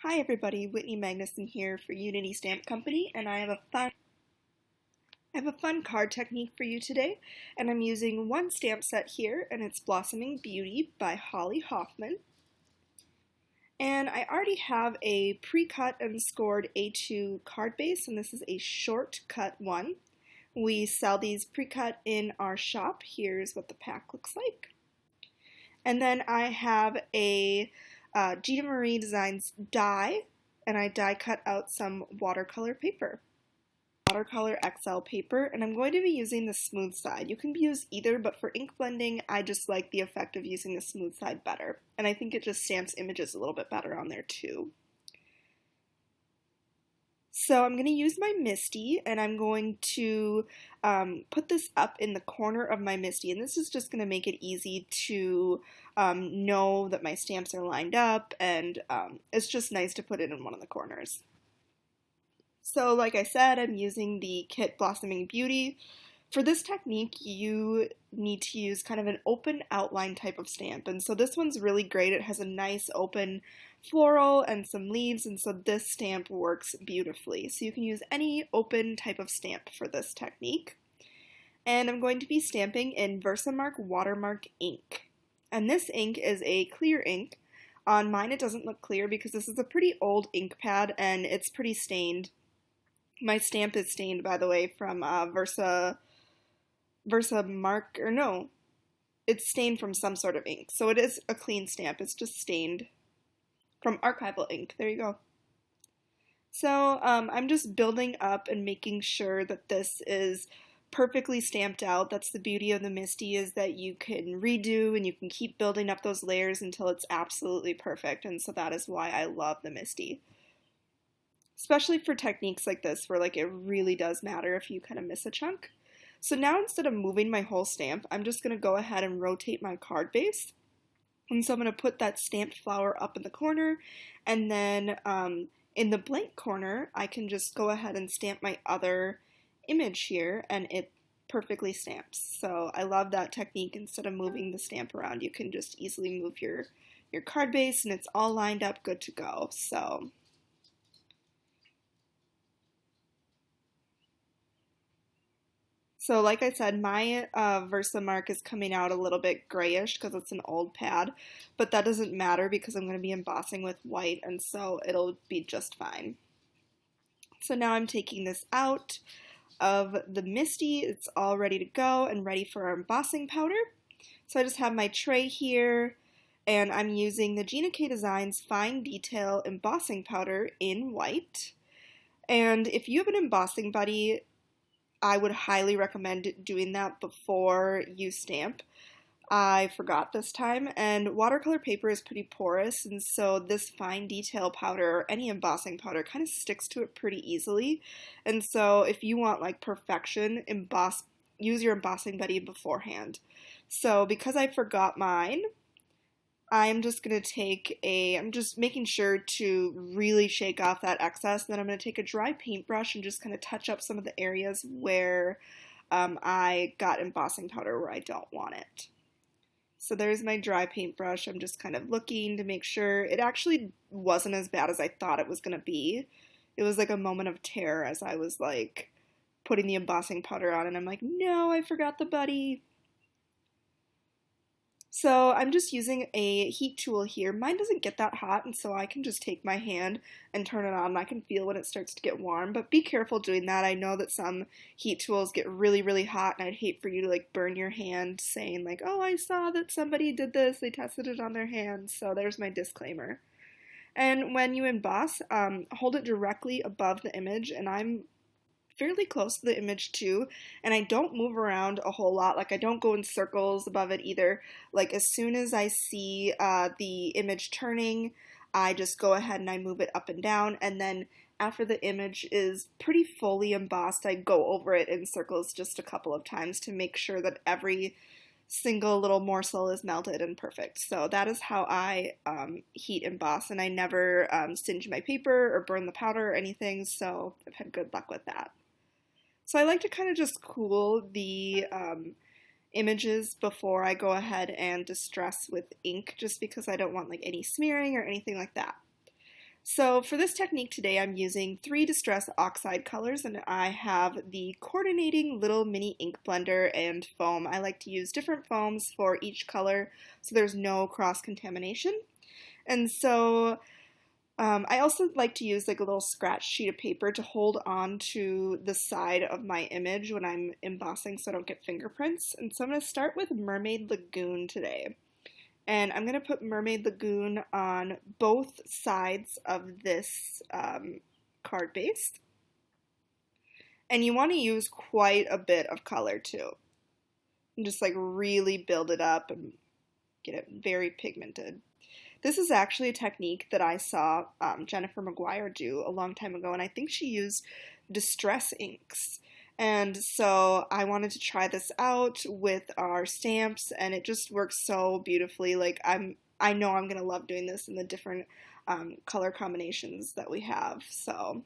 Hi everybody, Whitney Magnuson here for Unity Stamp Company, and I have a fun card technique for you today, and I'm using one stamp set here, and it's Blossoming Beauty by Holly Hoffman. And I already have a pre-cut and scored A2 card base, and this is a shortcut one. We sell these pre-cut in our shop. Here's what the pack looks like. And then I have a Gita Marie Designs die, and I die cut out some watercolor paper. Watercolor XL paper, and I'm going to be using the smooth side. You can use either, but for ink blending, I just like the effect of using the smooth side better. And I think it just stamps images a little bit better on there too. So I'm going to use my Misty, and I'm going to put this up in the corner of my Misty, and this is just going to make it easy to know that my stamps are lined up, and it's just nice to put it in one of the corners. So like I said, I'm using the kit Blossoming Beauty. For this technique, you need to use kind of an open outline type of stamp, and so this one's really great. It has a nice open floral and some leaves, and so this stamp works beautifully. So you can use any open type of stamp for this technique. And I'm going to be stamping in Versamark Watermark ink. And this ink is a clear ink. On mine it doesn't look clear because this is a pretty old ink pad and it's pretty stained. My stamp is stained, by the way, from Versamark, or no, it's stained from some sort of ink. So it is a clean stamp, it's just stained from archival ink. There you go. So I'm just building up and making sure that this is perfectly stamped out. That's the beauty of the Misty, is that you can redo and you can keep building up those layers until it's absolutely perfect, and so that is why I love the Misty. Especially for techniques like this where like it really does matter if you kind of miss a chunk. So now instead of moving my whole stamp, I'm just going to go ahead and rotate my card base. And so I'm going to put that stamped flower up in the corner, and then in the blank corner, I can just go ahead and stamp my other image here, and it perfectly stamps. So I love that technique. Instead of moving the stamp around, you can just easily move your card base, and it's all lined up, good to go. So like I said, my Versamark is coming out a little bit grayish because it's an old pad, but that doesn't matter because I'm going to be embossing with white, and so it'll be just fine. So now I'm taking this out of the Misty. It's all ready to go and ready for our embossing powder. So I just have my tray here, and I'm using the Gina K Designs Fine Detail Embossing Powder in white. And if you have an embossing buddy, I would highly recommend doing that before you stamp. I forgot this time, and watercolor paper is pretty porous, and so this fine detail powder or any embossing powder kind of sticks to it pretty easily. And so if you want like perfection, use your embossing buddy beforehand. So because I forgot mine, I'm just making sure to really shake off that excess, and then I'm going to take a dry paintbrush and just kind of touch up some of the areas where I got embossing powder where I don't want it. So there's my dry paintbrush. I'm just kind of looking to make sure. It actually wasn't as bad as I thought it was going to be. It was like a moment of terror as I was like putting the embossing powder on, and I'm like, no, I forgot the buddy. So I'm just using a heat tool here. Mine doesn't get that hot, and so I can just take my hand and turn it on, and I can feel when it starts to get warm, but be careful doing that. I know that some heat tools get really, really hot, and I'd hate for you to like burn your hand saying like, oh, I saw that somebody did this, they tested it on their hand. So there's my disclaimer. And when you emboss, hold it directly above the image, and I'm fairly close to the image too, and I don't move around a whole lot. Like I don't go in circles above it either. Like as soon as I see the image turning, I just go ahead and I move it up and down, and then after the image is pretty fully embossed, I go over it in circles just a couple of times to make sure that every single little morsel is melted and perfect. So that is how I heat emboss, and I never singe my paper or burn the powder or anything, so I've had good luck with that. So I like to kind of just cool the images before I go ahead and distress with ink, just because I don't want like any smearing or anything like that. So for this technique today, I'm using 3 Distress Oxide colors, and I have the coordinating little mini ink blender and foam. I like to use different foams for each color so there's no cross-contamination. And so I also like to use like a little scratch sheet of paper to hold on to the side of my image when I'm embossing so I don't get fingerprints. And so I'm going to start with Mermaid Lagoon today. And I'm going to put Mermaid Lagoon on both sides of this card base. And you want to use quite a bit of color too. And just like really build it up and get it very pigmented. This is actually a technique that I saw Jennifer McGuire do a long time ago, and I think she used distress inks. And so I wanted to try this out with our stamps, and it just works so beautifully. Like I know I'm gonna love doing this in the different color combinations that we have. So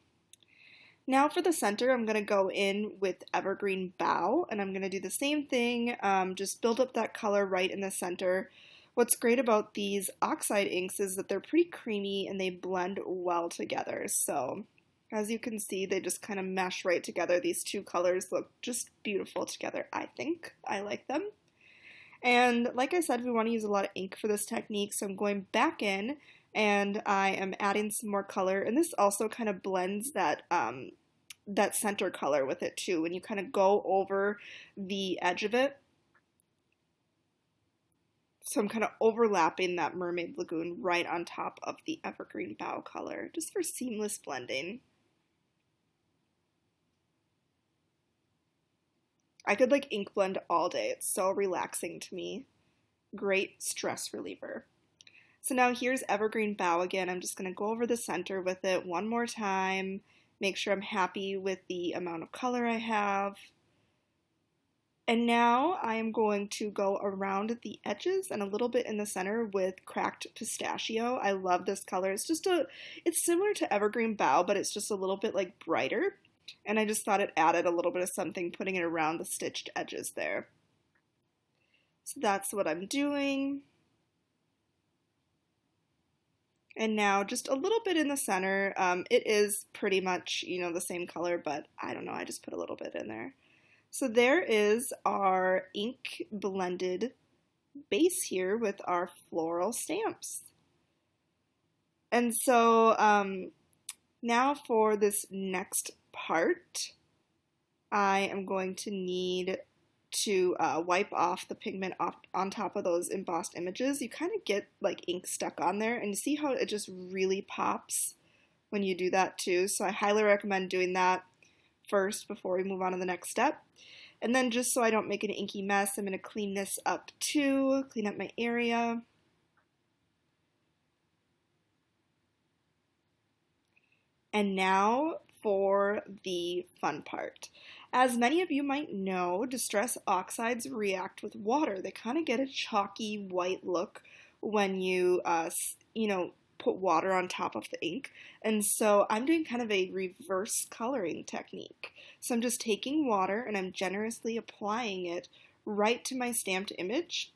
now for the center, I'm gonna go in with Evergreen Bough, and I'm gonna do the same thing. Just build up that color right in the center. What's great about these Oxide inks is that they're pretty creamy and they blend well together. So as you can see, they just kind of mesh right together. These two colors look just beautiful together, I think. I like them. And like I said, we want to use a lot of ink for this technique, so I'm going back in and I am adding some more color. And this also kind of blends that that center color with it too. When you kind of go over the edge of it, so I'm kind of overlapping that Mermaid Lagoon right on top of the Evergreen Bough color, just for seamless blending. I could like ink blend all day. It's so relaxing to me. Great stress reliever. So now here's Evergreen Bough again. I'm just going to go over the center with it one more time. Make sure I'm happy with the amount of color I have. And now I am going to go around the edges and a little bit in the center with Cracked Pistachio. I love this color. It's similar to Evergreen Bough, but it's just a little bit like brighter. And I just thought it added a little bit of something, putting it around the stitched edges there. So that's what I'm doing. And now just a little bit in the center. It is pretty much, the same color, but I don't know, I just put a little bit in there. So there is our ink blended base here with our floral stamps. And so now for this next part, I am going to need to wipe off the pigment on top of those embossed images. You kind of get like ink stuck on there, and you see how it just really pops when you do that too. So I highly recommend doing that first before we move on to the next step. And then just so I don't make an inky mess, I'm going to clean this up too, clean up my area. And now for the fun part. As many of you might know, Distress Oxides react with water. They kind of get a chalky white look when you, put water on top of the ink. And so I'm doing kind of a reverse coloring technique. So I'm just taking water and I'm generously applying it right to my stamped image.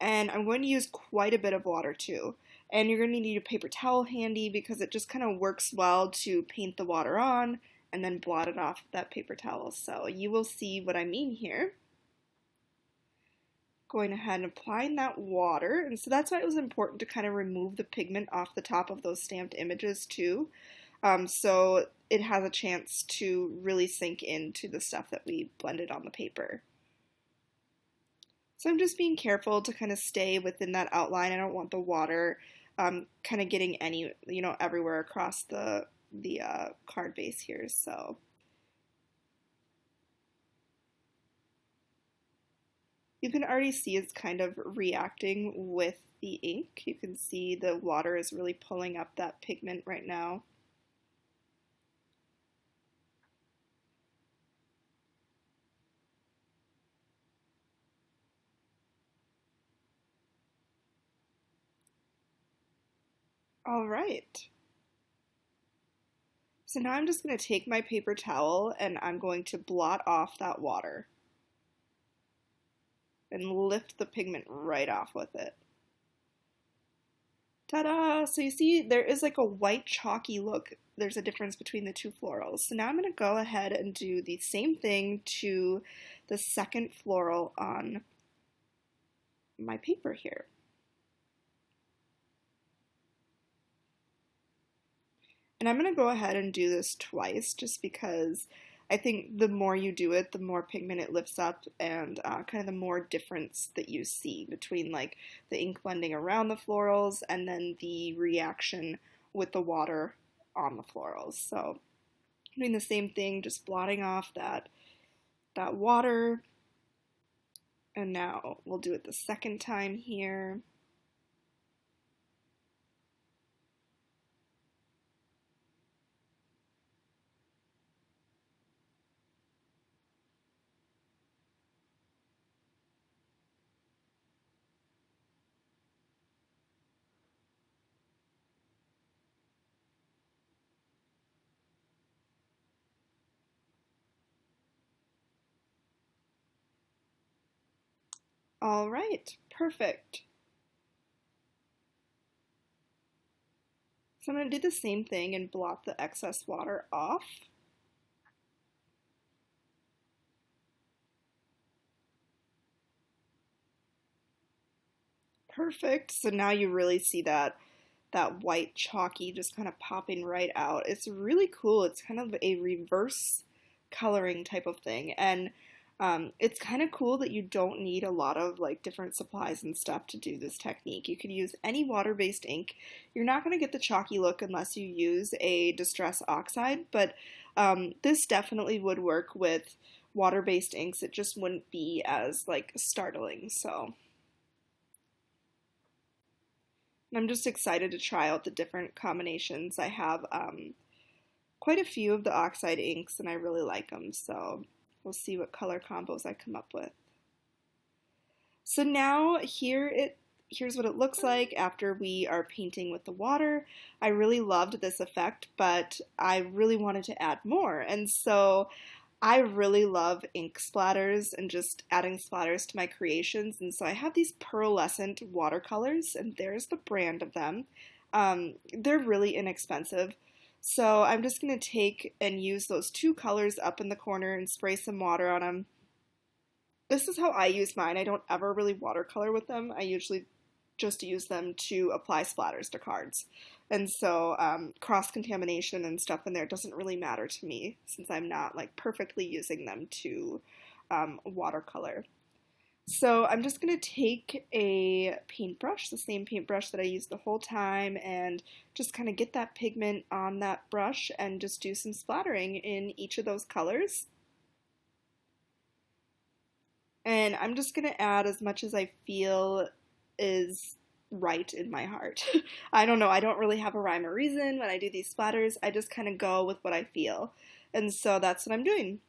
And I'm going to use quite a bit of water too. And you're going to need a paper towel handy because it just kind of works well to paint the water on and then blot it off with that paper towel. So you will see what I mean here. Going ahead and applying that water, and so that's why it was important to kind of remove the pigment off the top of those stamped images too, so it has a chance to really sink into the stuff that we blended on the paper. So I'm just being careful to kind of stay within that outline. I don't want the water kind of getting everywhere across the card base here. So you can already see it's kind of reacting with the ink. You can see the water is really pulling up that pigment right now. All right. So now I'm just going to take my paper towel and I'm going to blot off that water and lift the pigment right off with it. Ta-da! So you see there is like a white chalky look. There's a difference between the two florals. So now I'm going to go ahead and do the same thing to the second floral on my paper here. And I'm going to go ahead and do this twice just because I think the more you do it, the more pigment it lifts up and kind of the more difference that you see between like the ink blending around the florals and then the reaction with the water on the florals. So doing the same thing, just blotting off that water. And now we'll do it the second time here. All right, perfect. So I'm going to do the same thing and blot the excess water off. Perfect. So now you really see that white chalky just kind of popping right out. It's really cool. It's kind of a reverse coloring type of thing. And it's kind of cool that you don't need a lot of like different supplies and stuff to do this technique. You could use any water-based ink. You're not going to get the chalky look unless you use a Distress Oxide, but this definitely would work with water-based inks. It just wouldn't be as like startling. So I'm just excited to try out the different combinations. I have quite a few of the Oxide inks and I really like them, so we'll see what color combos I come up with. So now here's what it looks like after we are painting with the water. I really loved this effect, but I really wanted to add more, and so I really love ink splatters and just adding splatters to my creations, and so I have these pearlescent watercolors, and there's the brand of them. They're really inexpensive, so I'm just going to take and use those two colors up in the corner and spray some water on them. This is how I use mine. I don't ever really watercolor with them. I usually just use them to apply splatters to cards. And so cross-contamination and stuff in there doesn't really matter to me since I'm not like perfectly using them to watercolor. So I'm just going to take a paintbrush, the same paintbrush that I used the whole time, and just kind of get that pigment on that brush and just do some splattering in each of those colors. And I'm just going to add as much as I feel is right in my heart. I don't know, I don't really have a rhyme or reason when I do these splatters. I just kind of go with what I feel. And so that's what I'm doing.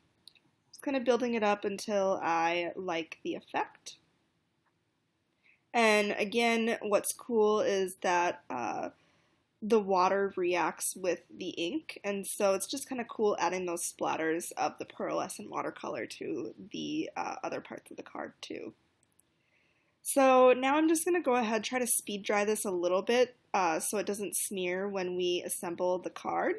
Just kind of building it up until I like the effect. And again, what's cool is that the water reacts with the ink, and so it's just kind of cool adding those splatters of the pearlescent watercolor to the other parts of the card too. So now I'm just going to go ahead, try to speed dry this a little bit so it doesn't smear when we assemble the card.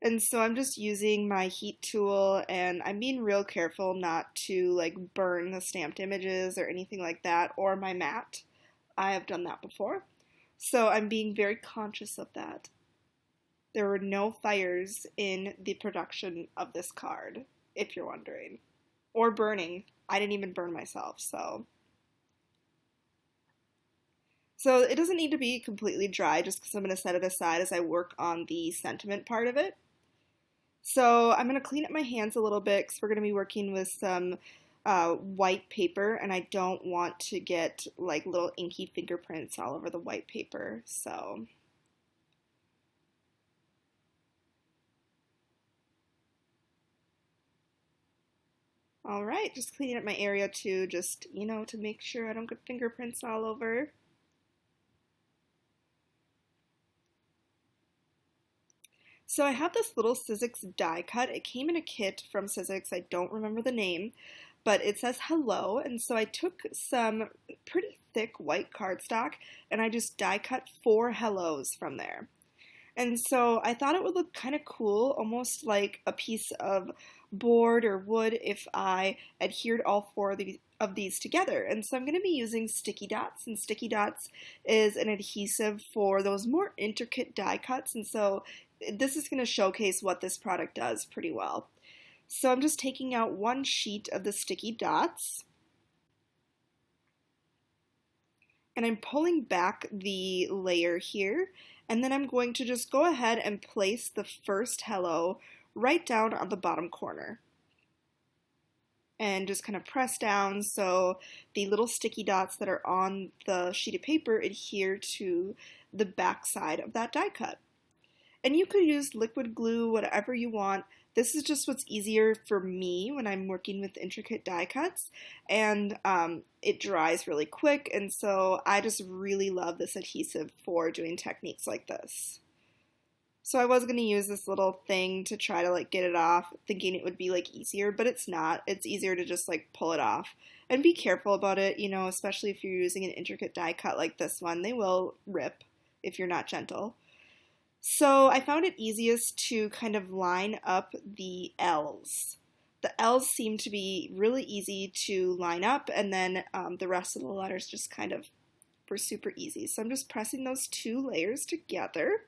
And so I'm just using my heat tool, and I'm being real careful not to like burn the stamped images or anything like that, or my mat. I have done that before. So I'm being very conscious of that. There were no fires in the production of this card, if you're wondering. Or burning. I didn't even burn myself, so it doesn't need to be completely dry just because I'm going to set it aside as I work on the sentiment part of it. So I'm going to clean up my hands a little bit because we're going to be working with some white paper, and I don't want to get like little inky fingerprints all over the white paper. So all right, just cleaning up my area too, just, you know, to make sure I don't get fingerprints all over. So I have this little Sizzix die cut. It came in a kit from Sizzix. I don't remember the name, but it says hello. And so I took some pretty thick white cardstock, and I just die cut 4 hellos from there. And so I thought it would look kind of cool, almost like a piece of board or wood if I adhered all four of these together. And so I'm going to be using sticky dots, and sticky dots is an adhesive for those more intricate die cuts, and so this is going to showcase what this product does pretty well. So I'm just taking out one sheet of the sticky dots, and I'm pulling back the layer here, and then I'm going to just go ahead and place the first hello right down on the bottom corner. And just kind of press down so the little sticky dots that are on the sheet of paper adhere to the back side of that die cut. And you could use liquid glue, whatever you want. This is just what's easier for me when I'm working with intricate die cuts, and it dries really quick, and so I just really love this adhesive for doing techniques like this. So I was going to use this little thing to try to like get it off, thinking it would be like easier, but it's not. It's easier to just like pull it off. And be careful about it, you know, especially if you're using an intricate die cut like this one. They will rip if you're not gentle. So I found it easiest to kind of line up the L's. The L's seem to be really easy to line up, and then the rest of the letters just kind of were super easy. So I'm just pressing those 2 layers together,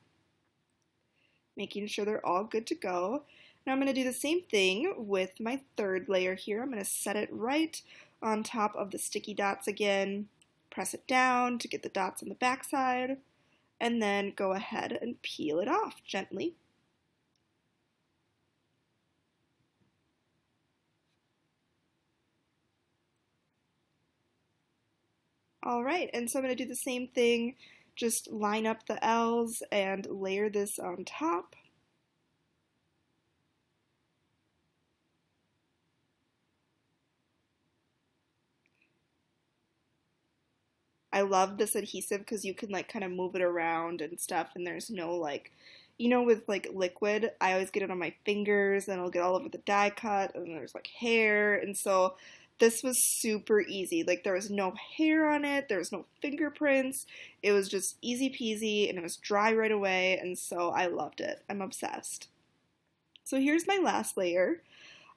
making sure they're all good to go. Now I'm going to do the same thing with my 3rd layer here. I'm going to set it right on top of the sticky dots again, press it down to get the dots on the back side, and then go ahead and peel it off gently. Alright, and so I'm going to do the same thing, just line up the L's and layer this on top. I love this adhesive because you can like kind of move it around and stuff, and there's no like, you know, with like liquid, I always get it on my fingers and it'll get all over the die cut, and there's like hair, and so this was super easy. Like there was no hair on it, there was no fingerprints, it was just easy peasy, and it was dry right away, and so I loved it. I'm obsessed. So here's my last layer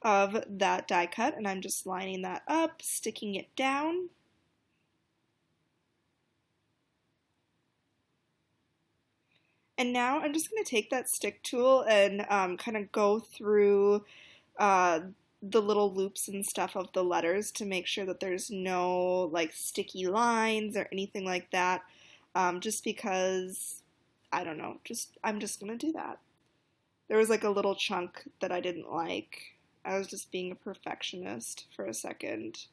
of that die cut, and I'm just lining that up, sticking it down. And now I'm just going to take that stick tool and kind of go through the little loops and stuff of the letters to make sure that there's no like sticky lines or anything like that, just because, I don't know, I'm just going to do that. There was like a little chunk that I didn't like. I was just being a perfectionist for a second.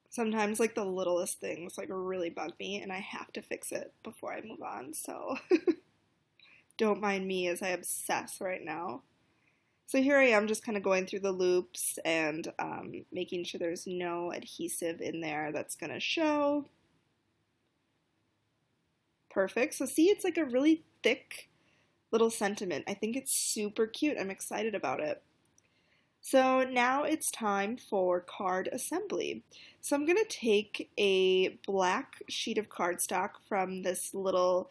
Sometimes like the littlest things like really bug me, and I have to fix it before I move on, so don't mind me as I obsess right now. So here I am just kind of going through the loops and making sure there's no adhesive in there that's going to show. Perfect. So see, it's like a really thick little sentiment. I think it's super cute. I'm excited about it. So now it's time for card assembly. So I'm going to take a black sheet of cardstock from this little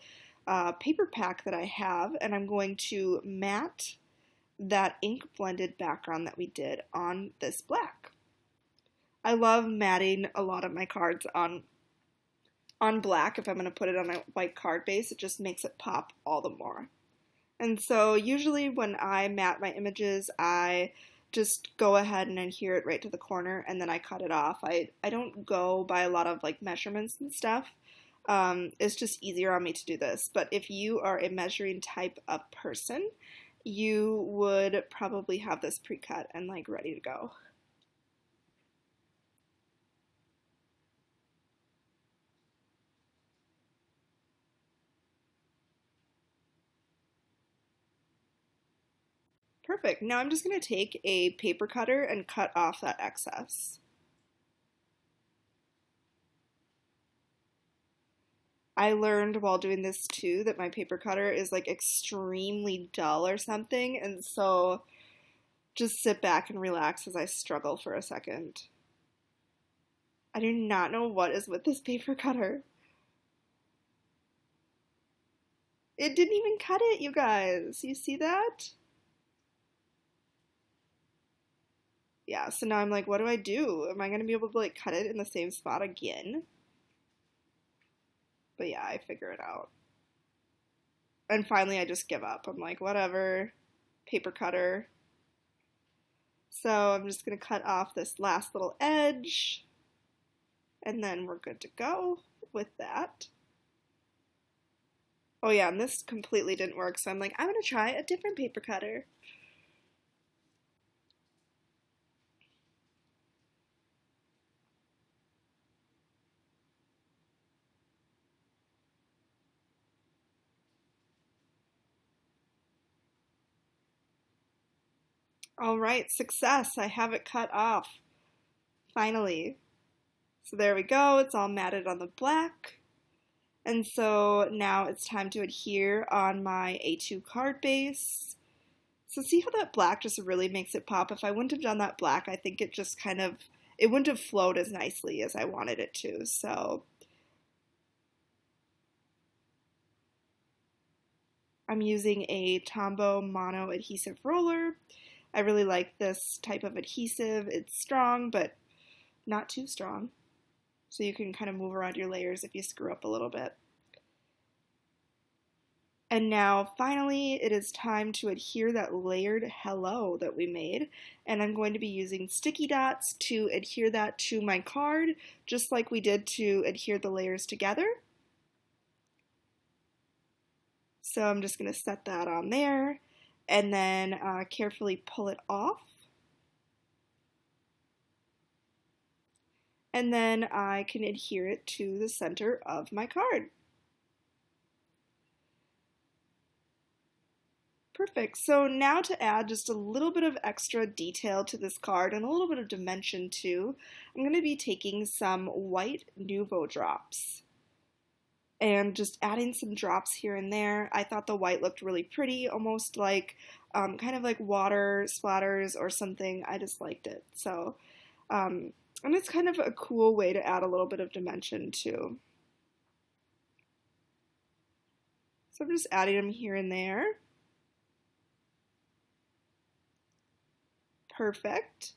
paper pack that I have, and I'm going to mat that ink blended background that we did on this black. I love matting a lot of my cards on black. If I'm going to put it on a white card base, it just makes it pop all the more. And so usually when I mat my images, I just go ahead and adhere it right to the corner, and then I cut it off. I don't go by a lot of like measurements and stuff. It's just easier on me to do this. But if you are a measuring type of person, you would probably have this pre-cut and like ready to go. Perfect. Now I'm just going to take a paper cutter and cut off that excess. I learned while doing this too that my paper cutter is like extremely dull or something, and so just sit back and relax as I struggle for a second. I do not know what is with this paper cutter. It didn't even cut it, you guys. You see that? Yeah, so now I'm like, what do I do? Am I going to be able to like cut it in the same spot again? But yeah, I figure it out. And finally I just give up. I'm like, whatever, paper cutter. So I'm just going to cut off this last little edge. And then we're good to go with that. Oh yeah, and this completely didn't work, so I'm like, I'm going to try a different paper cutter. All right, success. I have it cut off. Finally. So there we go. It's all matted on the black. And so now it's time to adhere on my A2 card base. So see how that black just really makes it pop? If I wouldn't have done that black, I think it just kind of, it wouldn't have flowed as nicely as I wanted it to. So I'm using a Tombow Mono adhesive roller. I really like this type of adhesive. It's strong, but not too strong. So you can kind of move around your layers if you screw up a little bit. And now finally it is time to adhere that layered hello that we made. And I'm going to be using sticky dots to adhere that to my card, just like we did to adhere the layers together. So I'm just going to set that on there and then carefully pull it off. And then I can adhere it to the center of my card. Perfect. So now to add just a little bit of extra detail to this card and a little bit of dimension too, I'm going to be taking some white Nuvo drops and just adding some drops here and there. I thought the white looked really pretty, almost like kind of like water splatters or something. I just liked it. So, and it's kind of a cool way to add a little bit of dimension too. So I'm just adding them here and there. Perfect.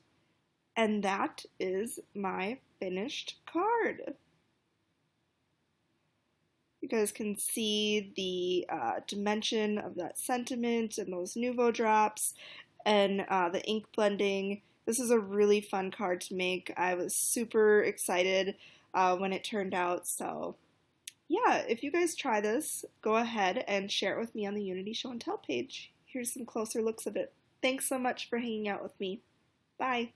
And that is my finished card. You guys can see the dimension of that sentiment and those Nuvo drops and the ink blending. This is a really fun card to make. I was super excited when it turned out. So yeah, if you guys try this, go ahead and share it with me on the Unity Show and Tell page. Here's some closer looks of it. Thanks so much for hanging out with me. Bye.